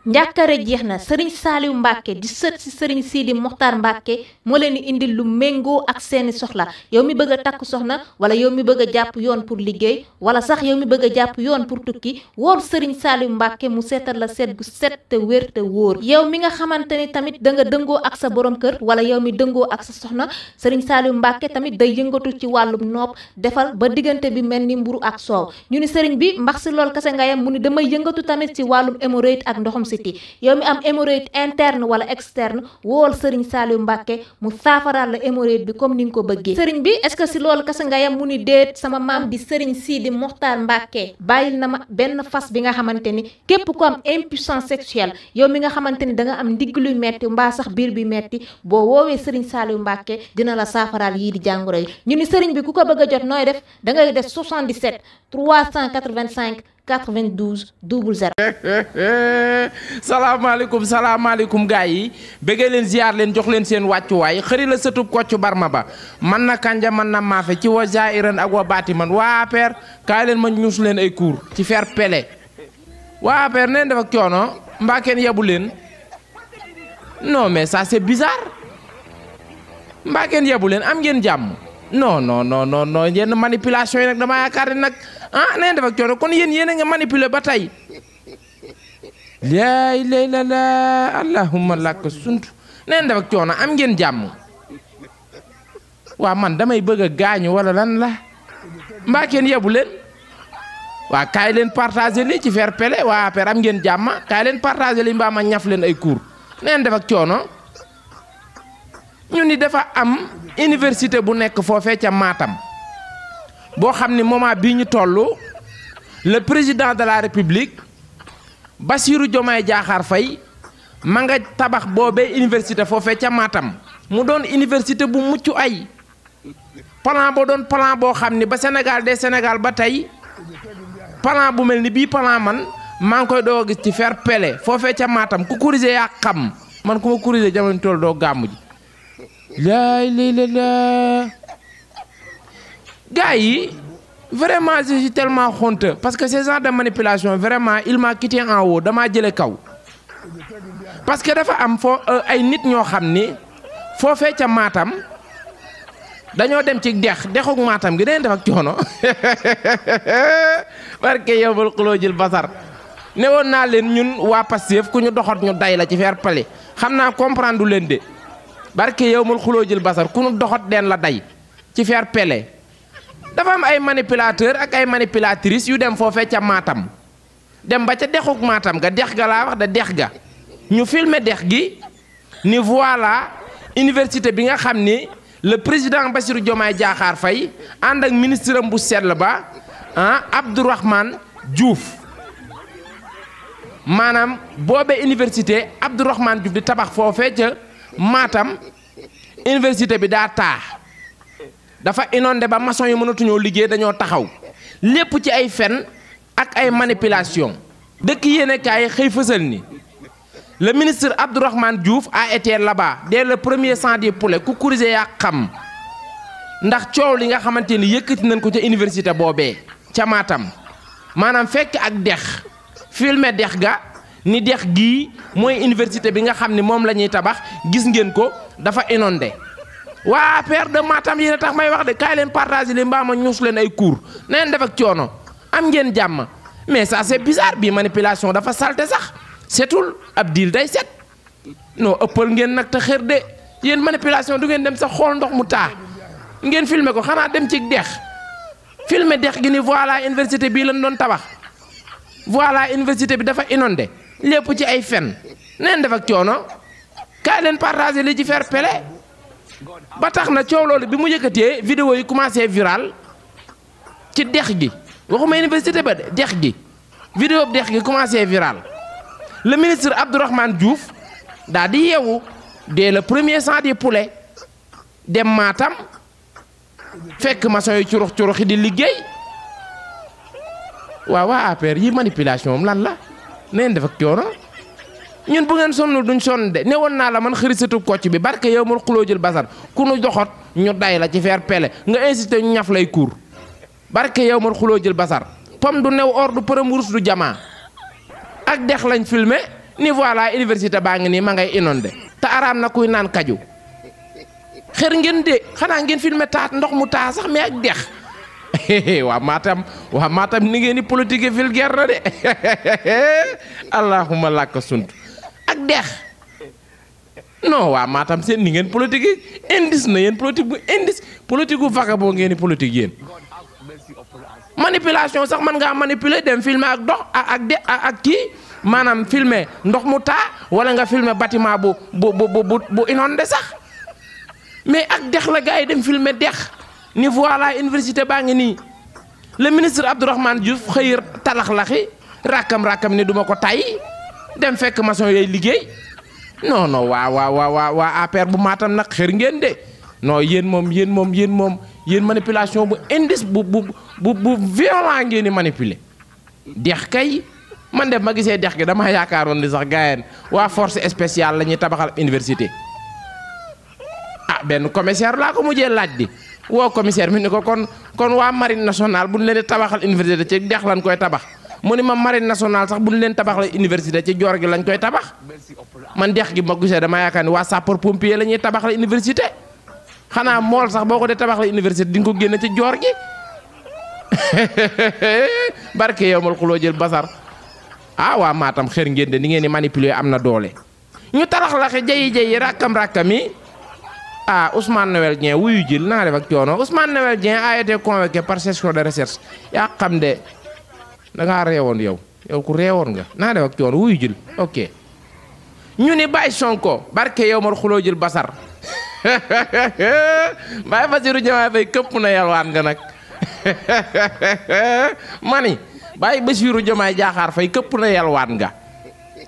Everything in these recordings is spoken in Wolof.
njàkkare jeex na Serigne Saliou Mbacké di sët si Serigne Sidi Mokhtar Mbacké moo leen di indil lu méngoo ak seeni soxla yow mi bëgg a takk soxna wala yow mi bëgg a jàpp yoon pour liggéey wala sax yow mi bëgg a jàpp yoon pour tukki wool Serigne Saliou Mbacké mu seetal la seet bu set te wér te wóor yow mi nga xamante ni tamit da nga dëngoo ak sa borom kër wala yow mi dëngoo ak sa soxna Serigne Saliou Mbacké tamit day yëngatu ci wàllum nopp defal ba diggante bi mel ni mburu ak soow ñu ni Serigne bi mbax si lool kase nga yam mu ni damay yëngatu tamit ci wàllum hémorroïde ak ndoxum siti yow mi am hémorroïde interne wala externe wool Serigne Saliou Mbacké mu saafaraal la hémorroïde bi comme ni nga ko bëggee Serigne bi est-ce que si loolu kase nga yam mu ni déet sama maam di Serigne Sidi Mokhtar Mbacké bàyyil na ma benn fas bi nga xamante ni képp ku am impuissance sexuelle yow mi nga xamante ni da nga am ndigg luy metti mbaa sax biir bi metti boo woowee Serigne Saliou Mbacké dina la saafaraal yii di jàngoro yi ñu ni Serigne bi ku ko bëgg a jot nooy def da ngay def 77 385 92 00. salaamaaleykum gaay yi bëggee leen ziar leen jox leen seen wàccuwaay xëri la sëtub Kocc Barma ba man na kanja man na maafe ci wa zairan ak wa baati man waa APR kaay leen ma ñuus leen ay cours ci fair play waa APR neen def ak coono mbaa kenn yebu leen non mais ça c'est bizarre mbaa kenn yebu leen am ngeen jàmm non yenn manipulation yi nag dama yaakaar ne nag neen def ak coono kon yéen a nga manipuler ba tey laay lay la allahumma lak sunt neen def ak coono am ngeen jàmm waa man damay bëgg a gaañu wala lan la mbaa kenn yebu leen waa kaay leen partager li ci fair play waa APR am ngeen jàmm kaay leen partager li mbaa ma ñaf leen ay cours neen def ak coono ñu ni dafa am université bu nekk foofee ca Matam boo xam ni moment bii ñu toll le président de la république Bassirou Diomaye Diakhar Faye ma nga tabax boobee université foofee ca Matam mu doon université bu mucc ay plan ba doon plan boo xam ni ba Sénégal Sénégal ba tey plan bu mel ni bii plan man maa ngi koy doo gis ci fair play foofee ca Matam ku corriger yaa xam man ku ma corriger jamono toll doo gàmmu ji laay la gars yi vraiment je suis tellement honteux parce que ces gens de manipulation vraiment il m'a quitté en haut damaa jële kaw parce que dafa am ay nit ñoo xam ni foofee ca Matam dañoo dem ci dexuk Matam gi dañ def ak coono barke yowmal xulóojil basar ne woon naa leen ñun waa Pastef ku ñu doxat ñu day la ci fair play xam naa comprendre du leen de barke yowmal xulóojil basar ku ñu doxat den la day ci fair play dafa am ay manipulateur ak ay manipulatrices yu dem foofee ca Matam dem ba ca dexuk Matam ga dex ga laa wax da dex ga ñu filmer dex gi ni voilà université bi nga xam ni le président Bassirou Diomaye Diakhar Faye ànd ak ministre am bu sell ba Abdourahmane Diouf maanaam boobee université Abdourahmane Diouf di tabax foofee ca Matam université bi daa taax dafa inondé ba maçon yi mënatuñoo liggéey dañoo taxaw lépp ci ay fen ak ay manipulation dëkk yéenekaay xëy fësal ni le ministre Abdourahmane Diouf a été là-bas dès le premier sang des poulets ku corriger yaa xam ndax coow li nga xamante ni yëkkati nañ ko ca université boobee ca Matam maanaam fekk ak dex filmer dex ga ni dex gii mooy université bi nga xam ni moom la ñuy tabax gis ngeen ko dafa inondé waa APR de Matam yéen a tax may wax de kaay leen partager li mbaa ma ñuus leen ay cours neen def ak coono am ngeen jàmm mais ça c'est bizarre bii manipulation dafa salte sax setul ab diil day set non ëppal ngeen nag te xër de yéen manipulation du ngeen dem sax xool ndox mu taa ngeen filmer ko xanaa dem ci dex filmer dex gi ni voilà université bii lañ doon tabax voilà université bi dafa inondé lépp ci ay fen neen def ak coono kaay leen partager li ci fair play ba tax na coow loolu bi mu yëkkatee vidéo yi commencé viral ci dex gi waxuma université ba dex gi vidéo bi dex gi commencé viral le ministre Abdourahmane Diouf daa di yeewu dès le premier sang des poulets dem Matam fekk maçon yi curuxi di liggéey waa APR yi manipulation moom lan la neen def ak coono ñun bu ngeen sonnul duñ sonn de ne woon naa la man xërisatu Kocc bi barke yow mal xulóojil basar ku nu doxot ñu day la ci fair play nga insisté ñu ñaf lay cours barke yow mal xulóojil basar pom du new or du përëm wurus du jamaa ak dex lañ filmé ni voilà université baa ngi nii ma ngay inondé te araam na kuy naan kaju xër ngeen de xanaa ngeen filmé taat ndox mu taa sax mais ak dex waa Matam ni ngeen di politique vulgaire na de allahumma laka sunt ak dex non waa Matam seen ni ngeen politique indice na yéen politique bu indice politique bu vaga boo ngeen di politique yéen manipulation sax man ngaa manipuler dem filmer ak dox ak kii maanaam filmer ndox mu taa wala nga filmer bâtiment bu inondé sax mais ak dex la gars yi dem filmer dex ni voilà université baa ngi nii le ministre Abdourahmane Diouf xëy talaxlaxi rakkam ni duma ko tay dem fekk maçon yooyu liggéey non waa APR bu Matam nag xër ngeen de non yéen manipulation bu indice bu violent ngeen di manipuler dex kay man def ma gisee dex gi dama yaakaaroon ni sax gaayeen waa force spéciale la ñuy tabaxal université benn commissaire laa ko mujjee laaj di woo commissaire mi ni ko kon waa marine nationale bu ñu leen di tabaxal université ci dex lañ koy tabax mu ni ma marine nationale sax bu ñu leen tabaxal université ci joor gi lañ koy tabax man dex gi ma gisee dama yaakaar ni waa sapeur pompier la ñuy tabaxal université xanaa mool sax boo ko dee tabaxal université di nga ko génne ci joor gi barke yow mal xuloo jël basar waa Matam xër ngeen de ni ngeen di manipuler am na doole ñu tarax laxe jayi rakkam yi Ousmane Noël Dieng wuyu jël naa def ak coono Ousmane Noël Dieng a été convoqué par section de recherche yaa xam de da ngaa réewoon yow ku réewoon nga naa def ak coono wuyu jël ok ñu ni Baye Sonko barke yow mal xuloo jël basar Baye Bassirou Diomaye Faye këpp na yalwaan nga nag mani Baye Bassirou Diomaye Diakhar Faye këpp na yalwaan nga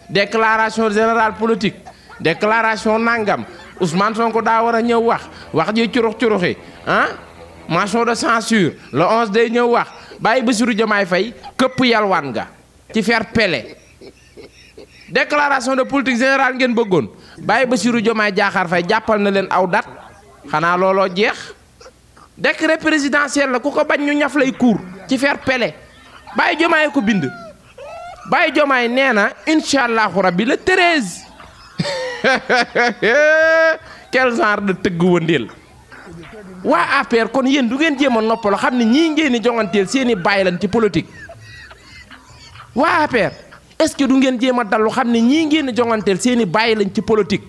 déclaration générale politique déclaration nangam Ousmane Sonko daa war a ñëw wax ji curuxi motion de censure le 11 day ñëw wax Baye Bassirou Diomaye Faye këpp yalwaan nga ci faire pele déclaration de politique générale ngeen bëggoon Baye Bassirou Diomaye Diakhar Faye jàppal na leen aw dat xanaa looloo jeex décret présidentiel la ku ko bañ ñu ñaf lay cour ci faire pele Baye Diomaye ko bind Baye Diomaye nee na incha allahu rabbi le 13 quel genre de tëgg wëndeel waa APR kon yéen du ngeen jéem a noppaloo xam ne ñii ngeen di jonganteel seeni bàyyi lan ci politique waa APR est-ce que du ngeen jéem a dallu xam ne ñii ngeen di jonganteel seeni bàyyi lañ ci politique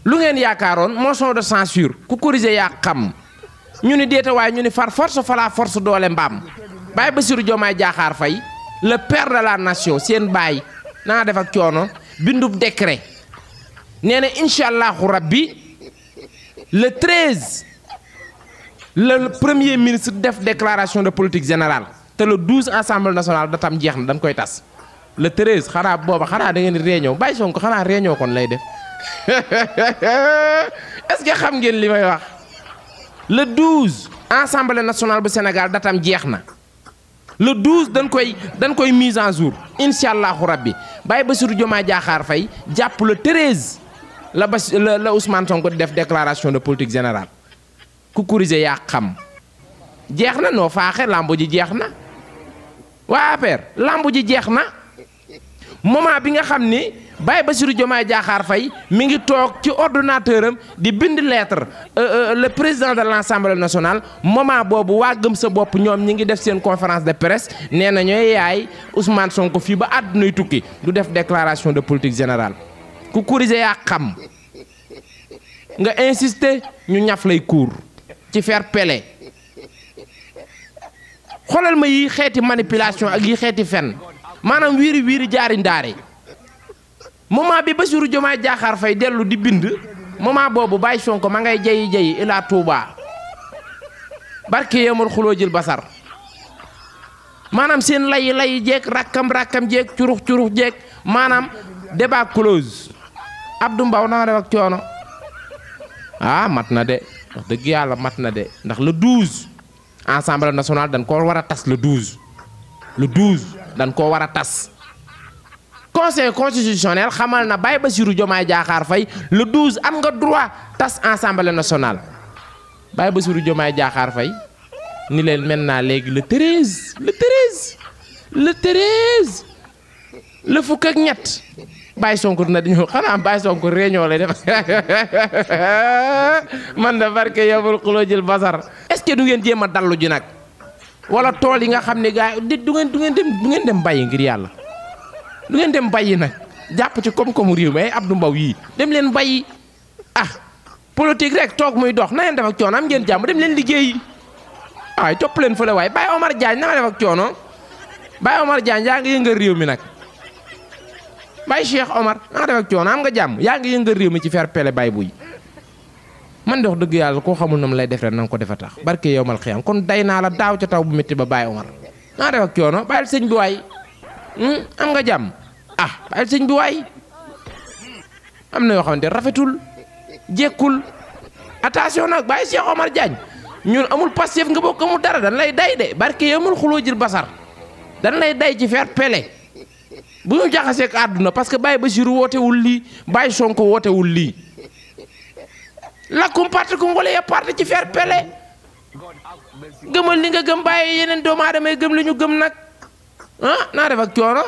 lu ngeen yaakaaroon motion de censure ku corriger yaa xam ñu ni déeta waaye ñu ni far force fala force doole mbaam Baye Bassirou Diomaye Diakhar Faye le père de la nation seen baay naa def ak coono bindub décret nee na incha allahu rabbi le 13 le premier ministre def déclaration de politique générale te le 12 assemblée nationale datam jeex na dañ koy tas le 13 xanaa booba xanaa da ngeen di réunion Baye Sonko xanaa réunion kon lay def est-ce que xam ngeen li may wax le 12 assemblée nationale bu Sénégal datam jeex na le 12 dañ koy mise en jour incha allahu rabbi Baye Bassirou Diomaye Diakhar Faye jàpp le 13 la Ousmane Sonko def déclaration de politique générale ku corriger yaa xam jeex na noo faaxe lambo ji jeex na waa APR lambo ji jeex na moment bi nga xam ni Baye Bassirou Diomaye Diakhar Faye mi ngi toog ci ordinateur am di bind lettre le président de l'Assemblée nationale moment boobu waa gëm sa bopp ñoom ñi ngi def seen conférence de presse nee na ñooy yaay Ousmane Sonko fii ba àddunay tukki du def déclaration de politique générale ku corriger yaa xam nga insister ñu ñaf lay cour ci faire pele xoolal ma yi xeeti manipulation ak yi xeeti fen maanaam wiiri jaari ndaare moment bi Bassirou Diomaye Diakhar Faye dellu di bind moment boobu Baye Sonko ma ngay jayi ila Touba barke yamul xuloo jël basar maanaam seen lay jeeg rakkam jeeg curux jeeg maanaam débat close Abdou Mbaw na nga def ak coono mat na de wax dëgg yàlla mat na de ndax le 12 assemblée nationale dañ koo war a tas le 12 dañ koo war a tas conseil constitutionnel xamal na Baye Bassirou Diomaye Diakhar Faye le 12 am nga droit tas assemblée nationale Baye Bassirou Diomaye Diakhar Faye ni leen maintenant léegi le 13 le fukk ak ñett Baye Sonko dina di ñëw xanaa Baye Sonko réunion lay def man da barke yowul xuloo jël basar est-ce que du ngeen jéem a dallu ji nag wala tool yi nga xam ne gars yi du ngeen dem bàyyi ngir yàlla du ngeen dem bàyyi nag jàpp ci koom-koomu réew mi ay Abdou Mbow yii dem leen bàyyi politique rek toog muy dox na ngeen def ak coono am ngeen jàmm dem leen liggéeyi waaye topp leen fële waaye Baye Omar Diagne na nga def ak coono Baye Omar Diagne yaa ngi yëngal réew mi nag Baye Cheikh Omar na nga def ak coono am nga jàmm yaa ngi yëngal réew mi ci fer pele Baye buy man de wax dëgg yàlla koo xamul na mu lay def rek na nga ko defa tax barke yow mal xiyam kon day naa la daaw ca taw bu métti ba Baye Omar na nga def ak coono bàyyil sëñ bi waay am nga jàmm bàyyil sëñ bi waay am na yoo xamante rafetul jekkul attention nag Baye Cheikh Omar Diagne ñun amul Pastef nga bokk amul dara dañ lay day de barke yamul xuloo jël basar dañ lay day ci fer pele bu ñu jaxaseek àdduna parce que Baye Bassirou wootewul lii Baye Sonko wootewul lii lakkum parti kum wala ya parti ci fer pele gëmal li nga gëm bàyyi yeneen doomu aadama gëm li ñu gëm nag naa def ak coono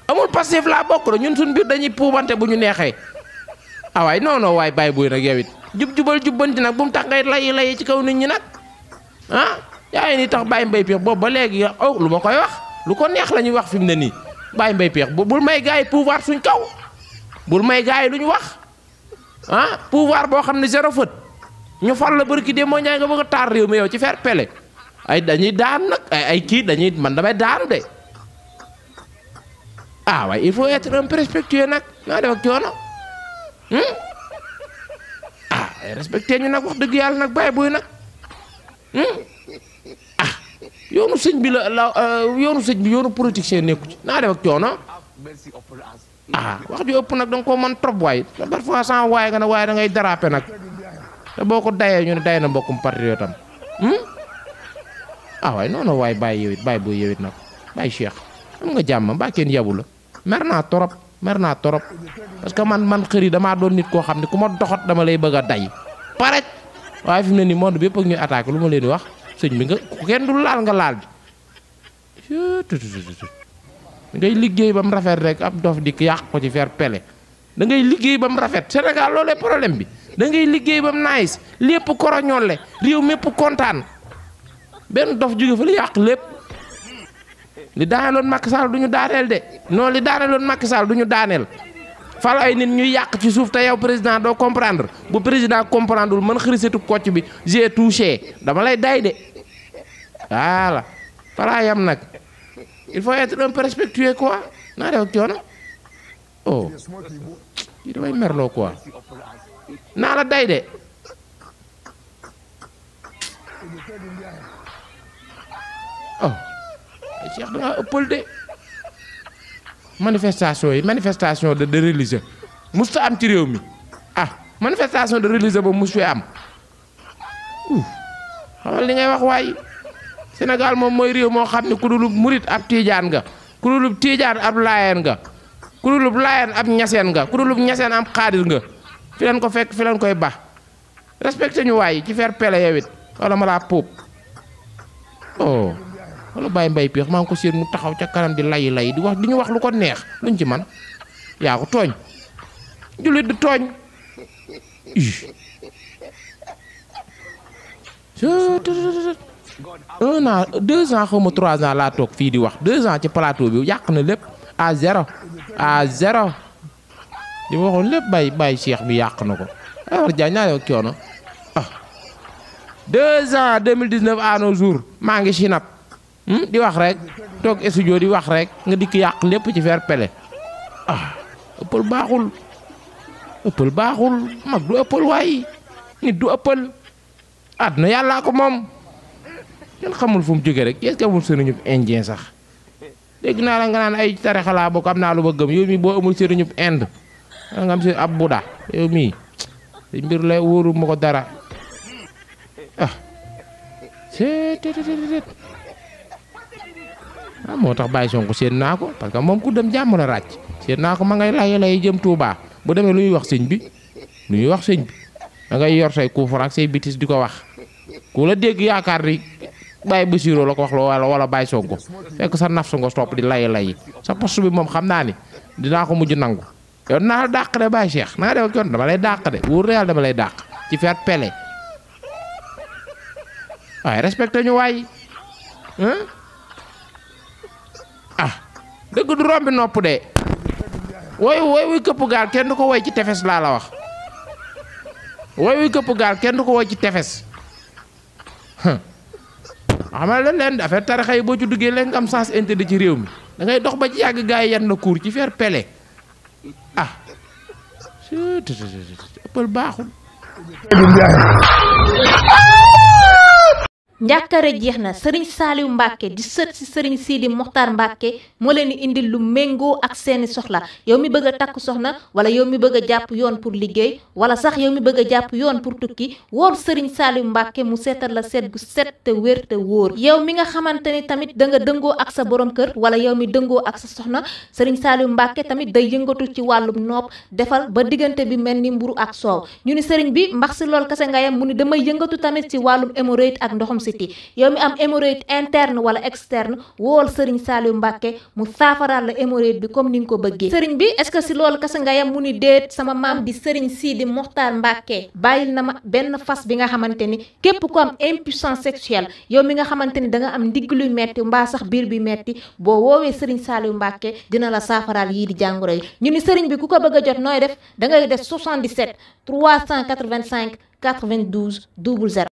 amul Pastef laa bokk la ñun suñ biir dañuy puubante bu ñu neexee waay non non waay Baye Boye nag yow it jubal jubbanti nag bu mu tax ngay layi ci kaw nit ñi nag yaa ngi ni tax Baye Mbaye Pekh boobu ba léegi lu ma koy wax lu ko neex la ñuy wax fi mu ne nii Baye Mbaye Pekh bul may gars yi pouvoir suñ kaw bul may gars yi lu ñu wax pouvoir boo xam ne zéro faute ñu fal la barki de moo ñaay nga bëgg a taar réew mi yow ci fer pele ay dañuy daan nag ay kii dañuy man damay daanu de waaye il faut être un peu respectueux nag naa def ak coono respecté ñu nag wax dëgg yàlla nag Baye Boye nag yoonu sëñ bi yoonu sëñ bi yoonu politicien nekku ci naa def ak coono wax ju ëpp nag danga ko mën trop waay parfois sans waaye nga ne waaye da ngay dérapé nag te boo ko dayee ñu ne day na mbokkum patriote am waaye noonu waaye Baye yow it Baye Boye yow it nag Baye Cheikh am nga jàmm mbaa kenn yabu la mer naa torop parce que man xëri damaa doon nit koo xam ne ku ma doxat dama lay bëgg a day paret waaye fi mu ne nii monde bi yëpp ak ñuy attaqué lu ma leen di wax sëñ bi nga kenn du laal nga laal bi ngay liggéey ba mu rafet rek ab dof dikk yàq ko ci fer pele da ngay liggéey ba mu rafet Sénégal loolee problème bi da ngay liggéey ba mu nice lépp koroñolle réew mépp kontaan benn dof jóge fa la yàq lépp li daaneeloon Macky Sall du ñu daaneel de non li daaneeloon Macky Sall du ñu daaneel fal ay nit ñuy yàq ci suuf te yow président doo comprendre bu président comprendre wul man xërisetu kocc bi j'ai touché dama lay day de voilà falaa yam nag il faut être un peu respectueux quoi naa def ak coono yi damay merloo quoi naa la day de Cheikh da nga ëppal de manifestation de religieux musta am ci réew mi manifestation de religieux ba mus fi am xamal li ngay wax waay Sénégal moom mooy réew moo xam ne ku dulub murit ab tiijaan nga ku dulub tiijaan ab laayeen nga ku dulub laayeen ab ñaseen nga ku dulub ñaseen ab xaadir nga fi leen ko fekk fi leen koy baax respecté ñu waay ci fer pele yow it wala ma laa puub wala Baye Mbaye Pekh maa ngi ko séen mu taxaw ca kanam di lay di wax di ñu wax lu ko neex luñ ci man yaa ko tooñ jullit du tooñ 1 an 2 ans xaw ma 3 ans laa toog fii di wax 2 ans ci plateau bi yàq na lépp à zéro li ma waxoon lépp Baye Cheikh bi yàq na ko war Diagne naa ak coono 2 ans 2019 à nos jours maa ngi sinap di wax rek toog studio di wax rek nga dikk yàq lépp ci fer pele ëppal baaxul mag du ëppal waaye nit du ëppal àdduna yàllaa ko moom kenn xamul fu mu jóge rek est-ce que amul sëriñub indien sax dégg naa la nga naan ay tarixa laa bokk am naa lu ba gëm yow mii boo amul sëriñub Inde nga am si ab Buddha yow mii mbir lay wóoru ma ko dara moo tax Baye Sonko séen naa ko parce que moom ku dem jàmm la ràcc séen naa ko ma ngay lay jëm Touba bu demee lu ñuy wax sëñ bi da ngay yor say kuufar ak say bitis di ko wax ku la dégg yaakaar ni Baye Bassirou la ko wax wala Baye Sonko fekk sa naf sa nga topp di lay sa poste bi moom xam naa ni dinaa ko mujj nangu yow naa la dàq de Baye Cheikh naa def ak yoon dama lay dàq de wóor na yàlla dama lay dàq ci faire pele waaye respecté ñu waay dëgg du rombi nopp de woy këpp gaal kenn du ko woy ci tefes laa la wax woy këpp gaal kenn du ko woy ci tefes xamal leen affaire tarixa yi boo ci duggee leen nga am sens interdit ci réew mi da ngay dox ba ci yàgg gars yi yan na cour ci faire pele ëppal baaxul njàkkare jeex na Serigne Saliou Mbacke di sët si Serigne Sidi Mokhtar Mbacke moo leen di indil lu méngoo ak seeni soxla yow mi bëgg a takk soxna wala yow mi bëgg a jàpp yoon pour liggéey wala sax yow mi bëgg a jàpp yoon pour tukki wool Serigne Saliou Mbacke mu seetal la seet gu set te wér te wóor yow mi nga xamante ni tamit da nga dëngoo ak sa borom kër wala yow mi dëngoo ak sa soxna Serigne Saliou Mbacke tamit day yëngatu ci wàllum nopp defal ba diggante bi mel ni mburu ak soow ñu ni Serigne bi mbax si lool kase nga yam mu ni damay yëngatu tamit ci wàllum hémorroïde ak ndoxum si yow mi am hémorroïde interne wala externe wool Serigne Saliou Mbacke mu saafaraal la hémorroïde bi comme ni nga ko bëggee Serigne bi est-ce que si loolu kese nga yam mu ni déet sama maam di Serigne Sidi Mokhtar Mbacke bàyyil na ma benn fas bi nga xamante ni képp ku am impuissance sexuelle yow mi nga xamante ni da nga am ndigg luy metti mbaa sax biir bi metti boo woowee Serigne Saliou Mbacke dina la saafaraal yii di jàngoro yi ñu ni Serigne bi ku ko bëgg a jot nooy def da ngay def 77 385 92 00